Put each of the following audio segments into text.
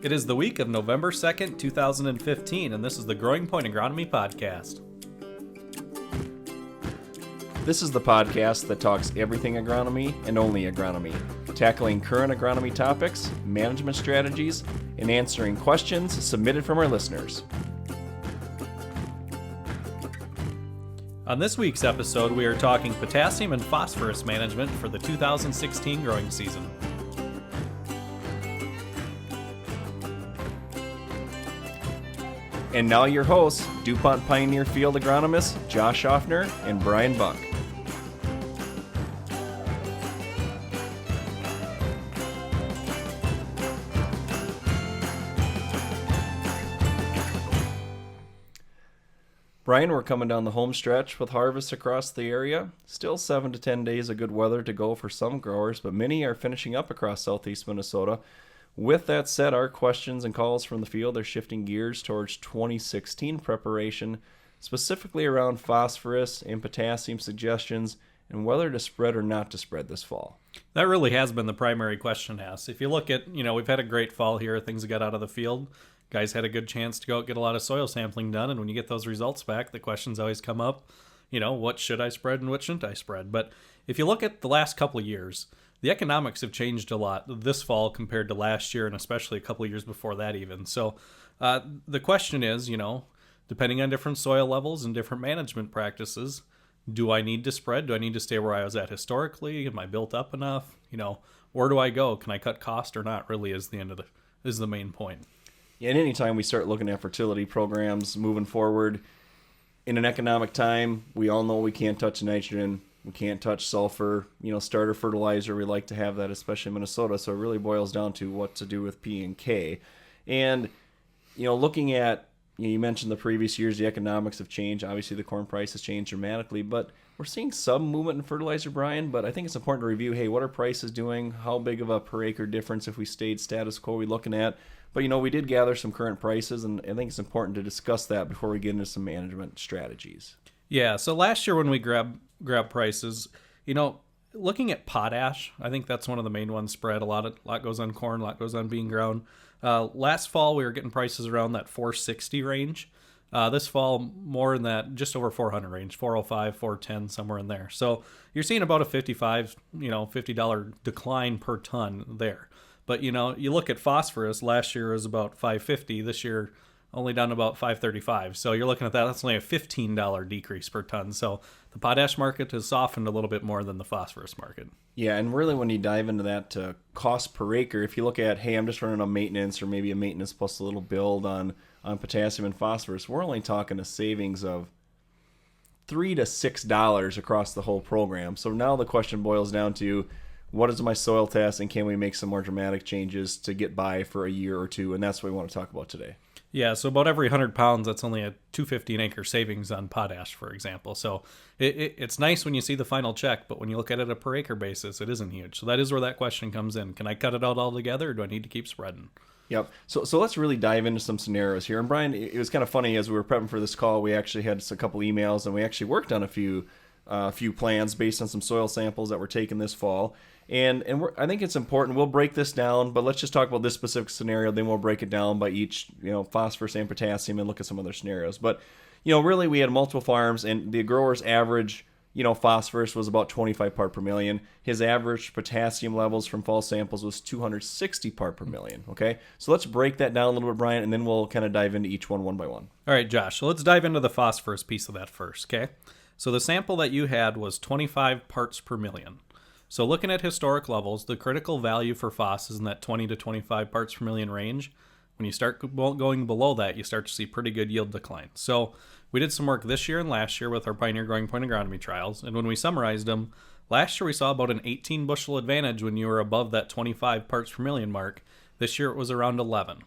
It is the week of November 2nd, 2015, and this is the Growing Point Agronomy Podcast. This is the podcast that talks everything agronomy and only agronomy, tackling current agronomy topics, management strategies, and answering questions submitted from our listeners. On this week's episode, we are talking potassium and phosphorus management for the 2016 growing season. And now your hosts, DuPont Pioneer Field agronomists Josh Schaffner and Brian Buck. Brian, we're coming down the home stretch with harvests across the area. Still 7 to 10 days of good weather to go for some growers, but many are finishing up across southeast Minnesota. With that said, our questions and calls from the field are shifting gears towards 2016 preparation, specifically around phosphorus and potassium suggestions and whether to spread or not to spread this fall. That really has been the primary question asked. If you look at, we've had a great fall here. Things got out of the field. Guys had a good chance to go out get a lot of soil sampling done. And when you get those results back, the questions always come up, what should I spread and what shouldn't I spread? But if you look at the last couple of years, the economics have changed a lot this fall compared to last year and especially a couple of years before that even. So the question is, depending on different soil levels and different management practices, do I need to spread? Do I need to stay where I was at historically? Am I built up enough? Where do I go? Can I cut cost or not really is the main point. And anytime we start looking at fertility programs moving forward, in an economic time, we all know we can't touch nitrogen. We can't touch sulfur, starter fertilizer. We like to have that, especially in Minnesota. So it really boils down to what to do with P and K. And, looking at, you mentioned the previous years, the economics have changed. Obviously, the corn price has changed dramatically. But we're seeing some movement in fertilizer, Brian. But I think it's important to review, what are prices doing? How big of a per acre difference if we stayed status quo are we looking at? But, we did gather some current prices. And I think it's important to discuss that before we get into some management strategies. Yeah, so last year when we grabbed prices, looking at potash, I think that's one of the main ones spread. A lot goes on corn, a lot goes on bean ground. Last fall we were getting prices around that 460 range. This fall more in that just over 400 range, 405, 410, somewhere in there. So you're seeing about a $50 decline per ton there. But you look at phosphorus, last year was about 550, this year only down to about 535. So you're looking at that. That's only a $15 decrease per ton. So the potash market has softened a little bit more than the phosphorus market. Yeah, and really when you dive into that cost per acre, if you look at, I'm just running a maintenance or maybe a maintenance plus a little build on potassium and phosphorus, we're only talking a savings of $3 to $6 across the whole program. So now the question boils down to, what is my soil test and can we make some more dramatic changes to get by for a year or two? And that's what we want to talk about today. Yeah, so about every 100 pounds, that's only a $250 an acre savings on potash, for example. So it's nice when you see the final check, but when you look at it a per acre basis, it isn't huge. So that is where that question comes in. Can I cut it out altogether, or do I need to keep spreading? Yep. So let's really dive into some scenarios here. And Brian, it was kind of funny as we were prepping for this call, we actually had a couple emails, and we actually worked on a few plans based on some soil samples that were taken this fall. And I think it's important. We'll break this down, but let's just talk about this specific scenario. Then we'll break it down by each, phosphorus and potassium, and look at some other scenarios. But, really we had multiple farms, and the grower's average, phosphorus was about 25 part per million. His average potassium levels from fall samples was 260 part per million. Okay, so let's break that down a little bit, Brian, and then we'll kind of dive into each one by one. All right, Josh. So let's dive into the phosphorus piece of that first. Okay, so the sample that you had was 25 parts per million. So looking at historic levels, the critical value for phos is in that 20 to 25 parts per million range. When you start going below that, you start to see pretty good yield decline. So we did some work this year and last year with our Pioneer Growing Point Agronomy trials. And when we summarized them, last year we saw about an 18 bushel advantage when you were above that 25 parts per million mark. This year it was around 11.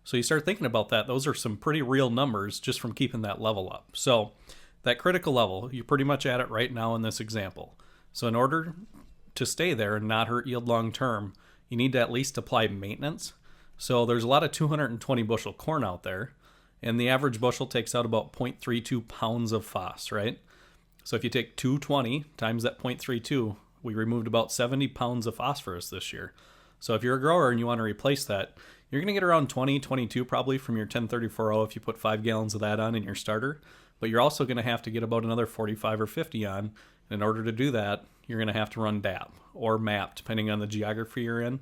So you start thinking about that. Those are some pretty real numbers just from keeping that level up. So that critical level, you're pretty much at it right now in this example. So in order to stay there and not hurt yield long term, you need to at least apply maintenance. So there's a lot of 220 bushel corn out there, and the average bushel takes out about 0.32 pounds of phos, right? So if you take 220 times that 0.32, we removed about 70 pounds of phosphorus this year. So if you're a grower and you want to replace that, you're going to get around 20, 22 probably from your 1034-0 if you put 5 gallons of that on in your starter. But you're also going to have to get about another 45 or 50 on. And in order to do that, you're going to have to run DAP or MAP, depending on the geography you're in.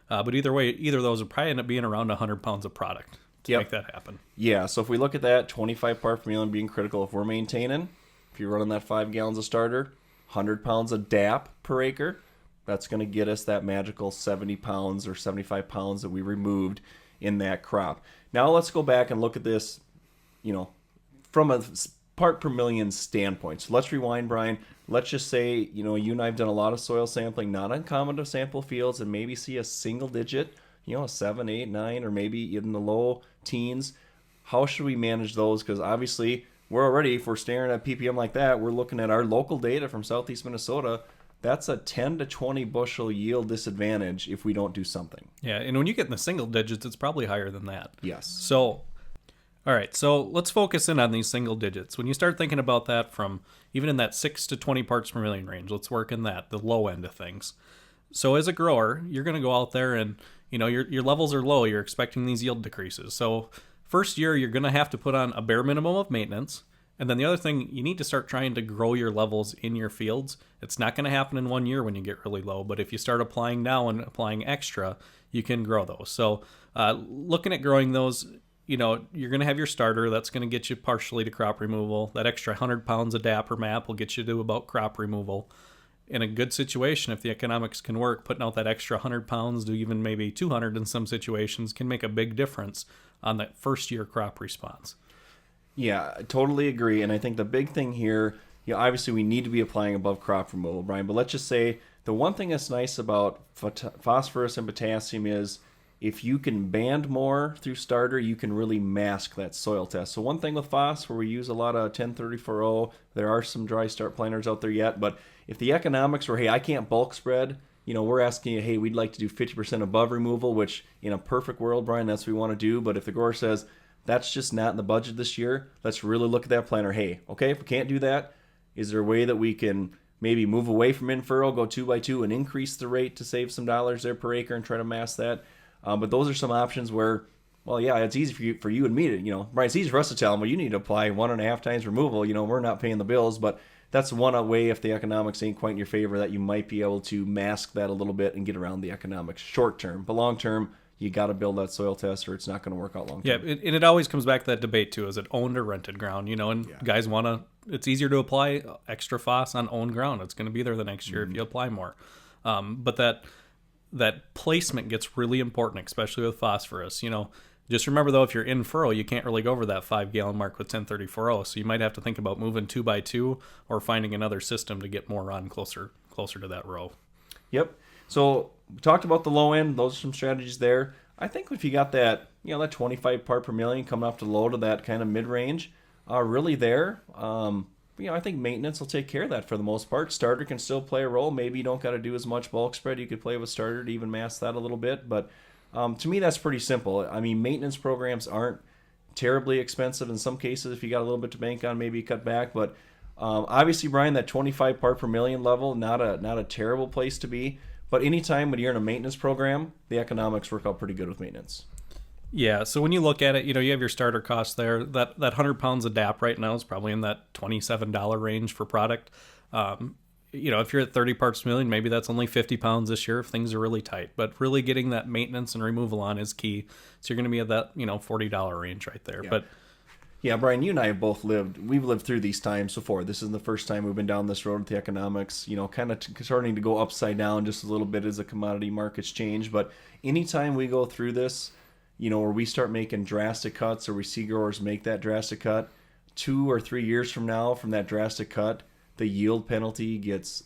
But either way, either of those will probably end up being around 100 pounds of product to make that happen. Yeah, so if we look at that, 25 part per million being critical. If we're maintaining, if you're running that 5 gallons of starter, 100 pounds of DAP per acre, that's going to get us that magical 70 pounds or 75 pounds that we removed in that crop. Now let's go back and look at this, from a part per million standpoint. So let's rewind, Brian. Let's just say, you and I have done a lot of soil sampling, not uncommon to sample fields and maybe see a single digit, a 7, 8, 9, or maybe in the low teens. How should we manage those? Because obviously we're already, if we're staring at ppm like that, we're looking at our local data from southeast Minnesota. That's a 10 to 20 bushel yield disadvantage if we don't do something. Yeah, and when you get in the single digits, it's probably higher than that. Yes. So, all right, so let's focus in on these single digits. When you start thinking about that from even in that 6 to 20 parts per million range, let's work in that, the low end of things. So as a grower, you're going to go out there and, your levels are low. You're expecting these yield decreases. So first year, you're going to have to put on a bare minimum of maintenance. And then the other thing, you need to start trying to grow your levels in your fields. It's not going to happen in 1 year when you get really low, but if you start applying now and applying extra, you can grow those. So looking at growing those, you're going to have your starter. That's going to get you partially to crop removal. That extra 100 pounds of DAP or MAP will get you to about crop removal. In a good situation, if the economics can work, putting out that extra 100 pounds to even maybe 200 in some situations can make a big difference on that first year crop response. Yeah, I totally agree. And I think the big thing here, obviously we need to be applying above crop removal, Brian, but let's just say the one thing that's nice about phosphorus and potassium is if you can band more through starter, you can really mask that soil test. So one thing with phos, where we use a lot of 1034-0, there are some dry start planters out there yet, but if the economics were, hey, I can't bulk spread, we're asking you, hey, we'd like to do 50% above removal, which in a perfect world, Brian, that's what we want to do. But if the grower says, that's just not in the budget this year, let's really look at that planter. Hey, okay, if we can't do that, is there a way that we can maybe move away from in-furrow, go 2x2, and increase the rate to save some dollars there per acre and try to mask that? But those are some options where, well, yeah, it's easy for you and me to, Brian, it's easy for us to tell them, well, you need to apply 1.5 times removal. We're not paying the bills, but that's one way if the economics ain't quite in your favor that you might be able to mask that a little bit and get around the economics short term. But long term, you got to build that soil test or it's not going to work out long term. Yeah, and it always comes back to that debate too. Is it owned or rented ground? Guys want to, it's easier to apply extra phos on owned ground. It's going to be there the next year if you apply more. But that placement gets really important, especially with phosphorus. Just remember though, if you're in furrow, you can't really go over that 5 gallon mark with 1034-0. So you might have to think about moving 2x2 or finding another system to get more on closer to that row. Yep. So we talked about the low end. Those are some strategies there. I think if you got that, that 25 part per million coming off the low to that kind of mid range, really there. I think maintenance will take care of that for the most part. Starter can still play a role. Maybe you don't got to do as much bulk spread. You could play with starter to even mask that a little bit. But to me, that's pretty simple. I mean, maintenance programs aren't terribly expensive. In some cases, if you got a little bit to bank on, maybe you cut back. But obviously, Brian, that 25 part per million level, not a terrible place to be. But anytime when you're in a maintenance program, the economics work out pretty good with maintenance. Yeah, so when you look at it, you have your starter cost there. That 100 pounds of DAP right now is probably in that $27 range for product. If you're at 30 parts per million, maybe that's only 50 pounds this year if things are really tight. But really getting that maintenance and removal on is key. So you're going to be at that, $40 range right there. Yeah. But yeah, Brian, you and I have both we've lived through these times before. This is the first time we've been down this road with the economics, kind of starting to go upside down just a little bit as the commodity markets change. But anytime we go through this, where we start making drastic cuts or we see growers make that drastic cut, 2 or 3 years from now from that drastic cut, the yield penalty gets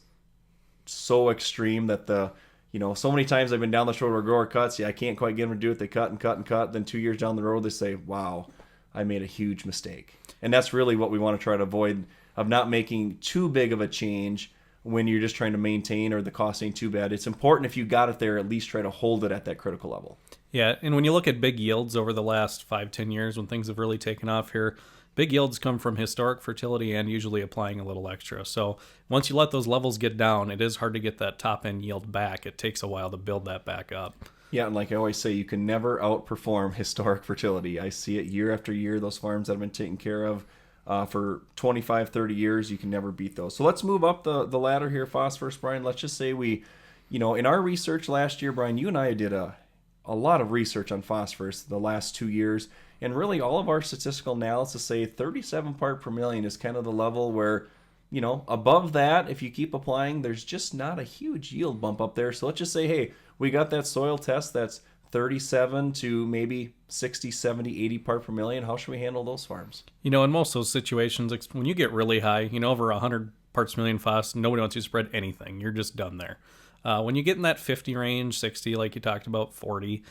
so extreme that so many times I've been down this road where a grower cuts, I can't quite get them to do it. They cut and cut and cut. Then 2 years down the road, they say, wow, I made a huge mistake. And that's really what we want to try to avoid, of not making too big of a change when you're just trying to maintain or the cost ain't too bad. It's important if you got it there, at least try to hold it at that critical level. Yeah, and when you look at big yields over the last 5-10 years when things have really taken off here, big yields come from historic fertility and usually applying a little extra. So once you let those levels get down, it is hard to get that top end yield back. It takes a while to build that back up. Yeah, and like I always say, you can never outperform historic fertility. I see it year after year. Those farms that have been taken care of for 25, 30 years, you can never beat those. So let's move up the ladder here, phosphorus, Brian. Let's just say we, in our research last year, Brian, you and I did a lot of research on phosphorus the last 2 years. And really all of our statistical analysis say 37 part per million is kind of the level where, above that, if you keep applying, there's just not a huge yield bump up there. So let's just say, hey, we got that soil test that's 37 to maybe 60, 70, 80 part per million. How should we handle those farms? In most of those situations, when you get really high, over 100 parts per million phos, nobody wants you to spread anything. You're just done there. When you get in that 50 range, 60, like you talked about, 40,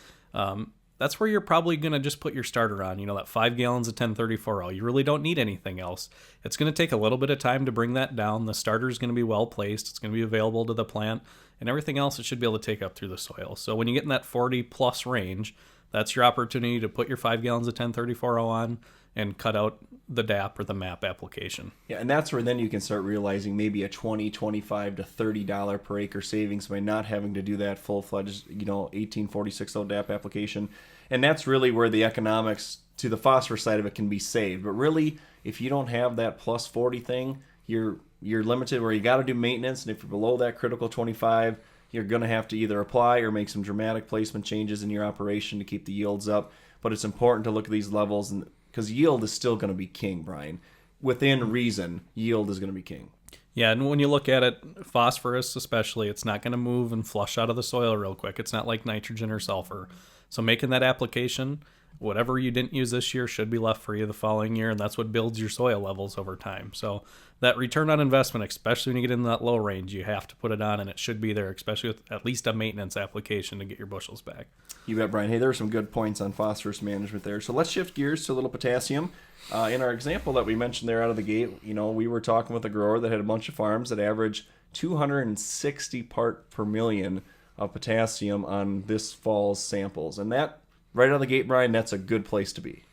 that's where you're probably going to just put your starter on, that 5 gallons of 1034O. You really don't need anything else. It's going to take a little bit of time to bring that down. The starter is going to be well placed. It's going to be available to the plant, and everything else it should be able to take up through the soil. So when you get in that 40 plus range, that's your opportunity to put your 5 gallons of 1034O on and cut out the DAP or the MAP application. Yeah, and that's where then you can start realizing maybe a $20, $25 to $30 per acre savings by not having to do that full-fledged, 1846O DAP application. And that's really where the economics to the phosphorus side of it can be saved. But really, if you don't have that plus 40 thing, you're limited where you got to do maintenance, and if you're below that critical 25, you're going to have to either apply or make some dramatic placement changes in your operation to keep the yields up. But it's important to look at these levels, and because yield is still going to be king, Brian. Within reason, yield is going to be king. Yeah, and when you look at it, phosphorus especially, it's not going to move and flush out of the soil real quick. It's not like nitrogen or sulfur. So making that application, whatever you didn't use this year should be left for you the following year, and that's what builds your soil levels over time. So that return on investment, especially when you get in that low range, you have to put it on, and it should be there, especially with at least a maintenance application to get your bushels back. You bet, Brian. Hey, there are some good points on phosphorus management there. So let's shift gears to a little potassium. In our example that we mentioned there out of the gate, we were talking with a grower that had a bunch of farms that averaged 260 part per million of potassium on this fall's samples. And that, right out of the gate, Brian, that's a good place to be.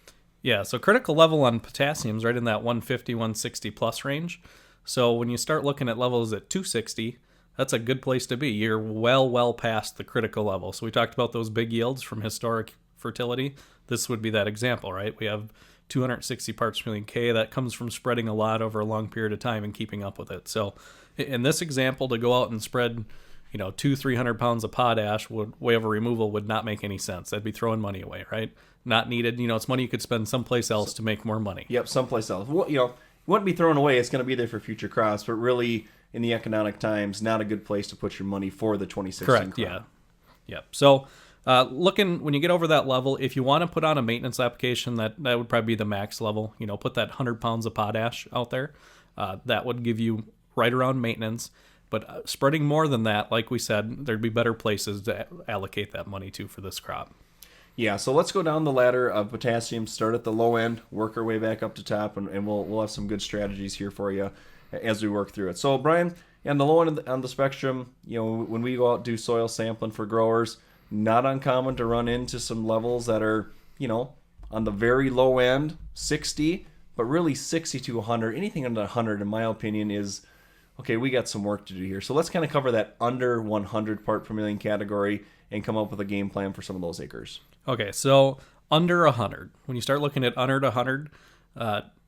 Yeah, so critical level on potassium is right in that 150, 160 plus range. So when you start looking at levels at 260, that's a good place to be. You're well past the critical level. So we talked about those big yields from historic fertility. This would be that example, right? We have 260 parts per million K. That comes from spreading a lot over a long period of time and keeping up with it. So in this example, to go out and spread 200-300 pounds of potash way over removal would not make any sense. That'd be throwing money away, right? Not needed. It's money you could spend someplace else to make more money. Yep, someplace else. Well, wouldn't be thrown away. It's going to be there for future crops, but really, in the economic times, not a good place to put your money for the 2016 Correct, crop. yeah. Yep. So when you get over that level, if you want to put on a maintenance application, that would probably be the max level. Put that 100 pounds of potash out there. That would give you right around maintenance. But spreading more than that, like we said, there'd be better places to allocate that money to for this crop. Yeah, so let's go down the ladder of potassium, start at the low end, work our way back up to top, and we'll have some good strategies here for you as we work through it. So, Brian, on the low end on the spectrum, when we go out and do soil sampling for growers, not uncommon to run into some levels that are, on the very low end, 60, but really 60 to 100. Anything under 100, in my opinion, is, okay, we got some work to do here. So let's kind of cover that under 100 part per million category and come up with a game plan for some of those acres. Okay, so under 100. When you start looking at under 100,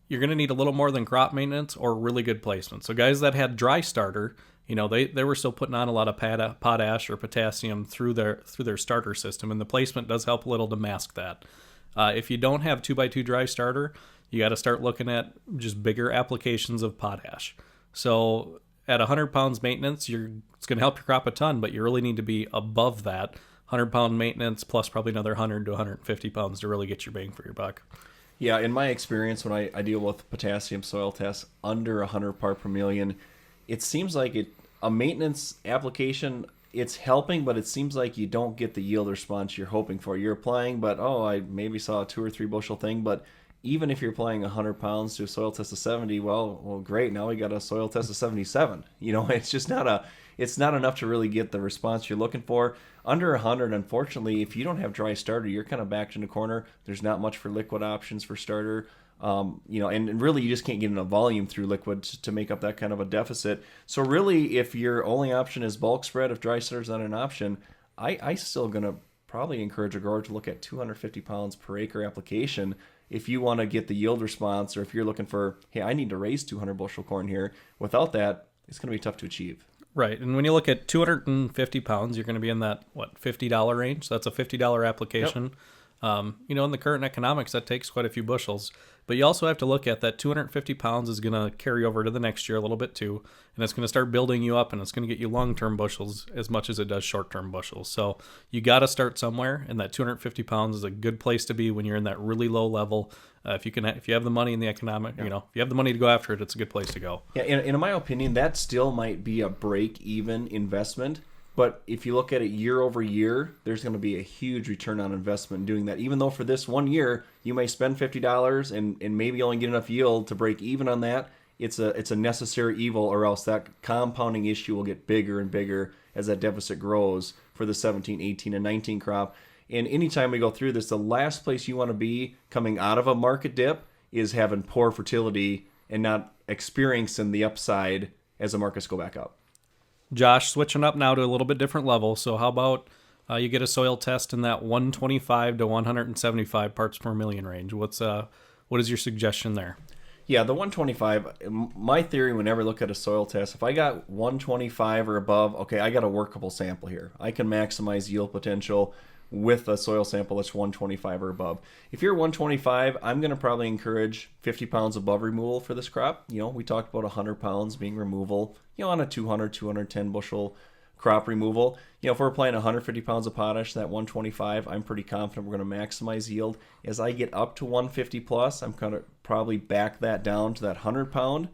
you're going to need a little more than crop maintenance or really good placement. So guys that had dry starter, they were still putting on a lot of potash or potassium through their starter system, and the placement does help a little to mask that. If you don't have 2x2 dry starter, you got to start looking at just bigger applications of potash. So at 100 pounds maintenance, it's going to help your crop a ton, but you really need to be above that 100-pound maintenance plus probably another 100 to 150 pounds to really get your bang for your buck. Yeah, in my experience, when I deal with potassium soil tests under 100 part per million, it seems like a maintenance application, it's helping, but it seems like you don't get the yield response you're hoping for. You're applying, but I maybe saw a 2 or 3 bushel thing, but even if you're applying 100 pounds to a soil test of 70, well, great. Now we got a soil test of 77. It's just it's not enough to really get the response you're looking for. Under 100, unfortunately, if you don't have dry starter, you're kind of backed in a corner. There's not much for liquid options for starter. And really you just can't get enough volume through liquid to make up that kind of a deficit. So really, if your only option is bulk spread, if dry center's not an option, I still gonna probably encourage a grower to look at 250 pounds per acre application if you want to get the yield response, or if you're looking for, hey, I need to raise 200 bushel corn here. Without that, it's going to be tough to achieve. Right. And when you look at 250 pounds, you're going to be in that, $50 range. That's a $50 application. Yep. In the current economics, that takes quite a few bushels. But you also have to look at that 250 pounds is going to carry over to the next year a little bit too. And it's going to start building you up, and it's going to get you long-term bushels as much as it does short-term bushels. So you got to start somewhere, and that 250 pounds is a good place to be when you're in that really low level. If you have the money in the economic, if you have the money to go after it, it's a good place to go. Yeah, and in my opinion, that still might be a break-even investment. But if you look at it year over year, there's going to be a huge return on investment in doing that. Even though for this 1 year, you may spend $50 and maybe only get enough yield to break even on that, it's a necessary evil, or else that compounding issue will get bigger and bigger as that deficit grows for the 17, 18, and 19 crop. And anytime we go through this, the last place you want to be coming out of a market dip is having poor fertility and not experiencing the upside as the markets go back up. Josh, switching up now to a little bit different level. So how about you get a soil test in that 125 to 175 parts per million range? What is your suggestion there? Yeah, the 125, my theory whenever I look at a soil test, if I got 125 or above, okay, I got a workable sample here. I can maximize yield potential with a soil sample that's 125 or above. If you're 125, I'm going to probably encourage 50 pounds above removal for this crop. We talked about 100 pounds being removal, on a 210 bushel crop removal. If we're applying 150 pounds of potash, that 125, I'm pretty confident we're going to maximize yield. As I get up to 150 plus, I'm going to probably back that down to that 100 pound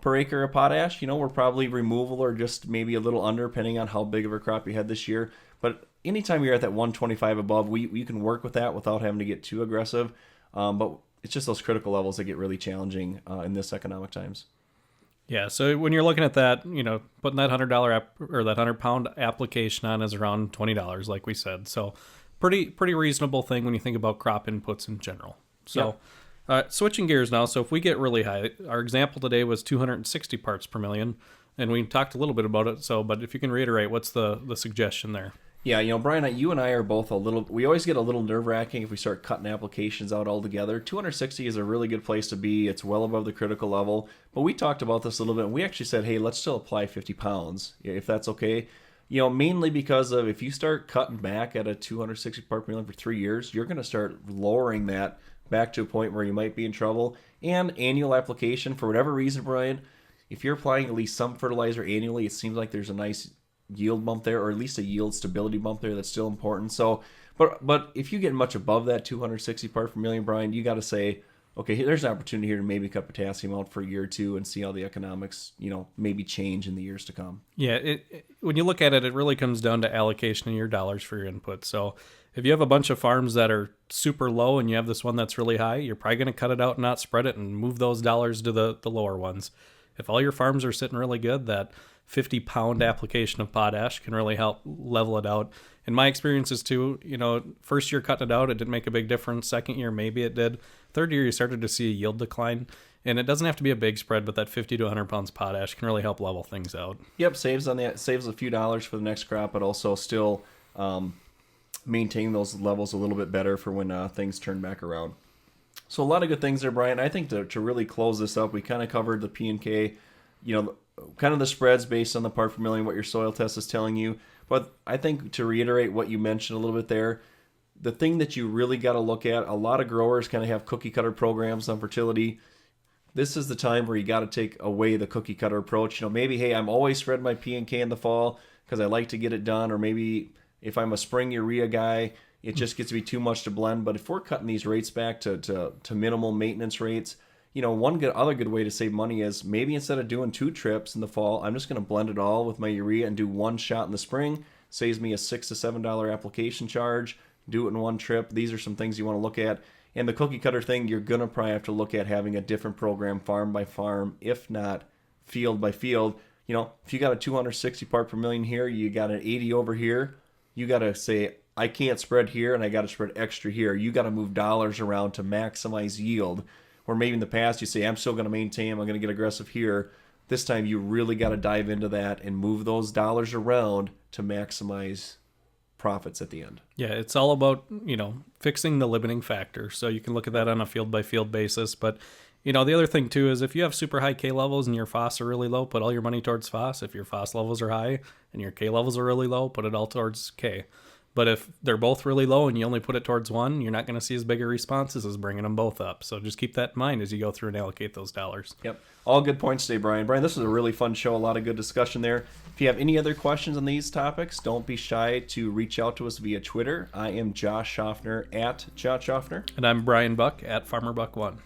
per acre of potash. We're probably removal or just maybe a little under, depending on how big of a crop you had this year. But anytime you're at that 125 above, we can work with that without having to get too aggressive. But it's just those critical levels that get really challenging in this economic times. Yeah, so when you're looking at that, putting that $100 or that 100-pound application on is around $20, like we said. So pretty reasonable thing when you think about crop inputs in general. So switching gears now. So if we get really high, our example today was 260 parts per million, and we talked a little bit about it. But if you can reiterate, what's the suggestion there? Yeah, Brian, you and I are both we always get a little nerve-wracking if we start cutting applications out altogether. 260 is a really good place to be. It's well above the critical level. But we talked about this a little bit, and we actually said, hey, let's still apply 50 pounds, if that's okay. Mainly because of if you start cutting back at a 260 part per million for 3 years, you're going to start lowering that back to a point where you might be in trouble. And annual application, for whatever reason, Brian, if you're applying at least some fertilizer annually, it seems like there's a nice yield bump there, or at least a yield stability bump there that's still important. So, but if you get much above that 260 part per million, Brian, you got to say, okay, there's an opportunity here to maybe cut potassium out for a year or two and see how the economics, maybe change in the years to come. Yeah, when you look at it, it really comes down to allocation of your dollars for your input. So if you have a bunch of farms that are super low and you have this one that's really high, you're probably going to cut it out and not spread it and move those dollars to the lower ones. If all your farms are sitting really good, that 50-pound application of potash can really help level it out. In my experiences too, first year cutting it out, it didn't make a big difference. Second year, maybe it did. Third year, you started to see a yield decline. And it doesn't have to be a big spread, but that 50 to 100 pounds of potash can really help level things out. Yep, saves a few dollars for the next crop, but also still maintain those levels a little bit better for when things turn back around. So a lot of good things there, Brian. I think to really close this up, we kind of covered the P&K, kind of the spreads based on the part per million, what your soil test is telling you. But I think to reiterate what you mentioned a little bit there, the thing that you really got to look at, a lot of growers kind of have cookie cutter programs on fertility. This is the time where you got to take away the cookie cutter approach. Maybe, hey, I'm always spreading my P&K in the fall because I like to get it done. Or maybe if I'm a spring urea guy, it just gets to be too much to blend. But if we're cutting these rates back to minimal maintenance rates, one other good way to save money is maybe instead of doing 2 trips in the fall, I'm just going to blend it all with my urea and do 1 shot in the spring. Saves me a $6 to $7 application charge. Do it in 1 trip. These are some things you want to look at. And the cookie cutter thing, you're going to probably have to look at having a different program farm by farm, if not field by field. If you got a 260 part per million here, you got an 80 over here, you got to say, I can't spread here and I got to spread extra here. You got to move dollars around to maximize yield. where maybe in the past you say, I'm still going to maintain, I'm going to get aggressive here. This time you really got to dive into that and move those dollars around to maximize profits at the end. Yeah, it's all about, fixing the limiting factor. So you can look at that on a field by field basis. But, the other thing too is if you have super high K levels and your phos are really low, put all your money towards phos. If your phos levels are high and your K levels are really low, put it all towards K. But if they're both really low and you only put it towards one, you're not going to see as big a responses as bringing them both up. So just keep that in mind as you go through and allocate those dollars. Yep. All good points today, Brian. Brian, this was a really fun show. A lot of good discussion there. If you have any other questions on these topics, don't be shy to reach out to us via Twitter. I am Josh Schaffner at Josh Schaffner. And I'm Brian Buck at FarmerBuck1.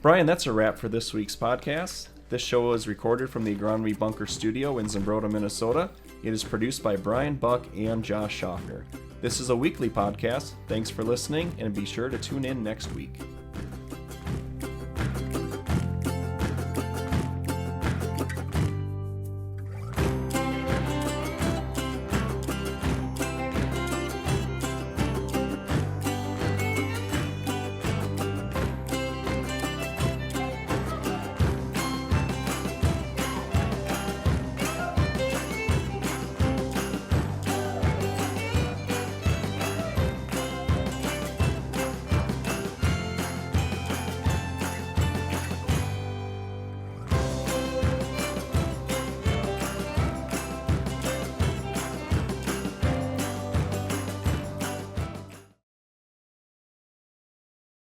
Brian, that's a wrap for this week's podcast. This show is recorded from the Agronomy Bunker Studio in Zumbrota, Minnesota. It is produced by Brian Buck and Josh Schaffner. This is a weekly podcast. Thanks for listening, and be sure to tune in next week.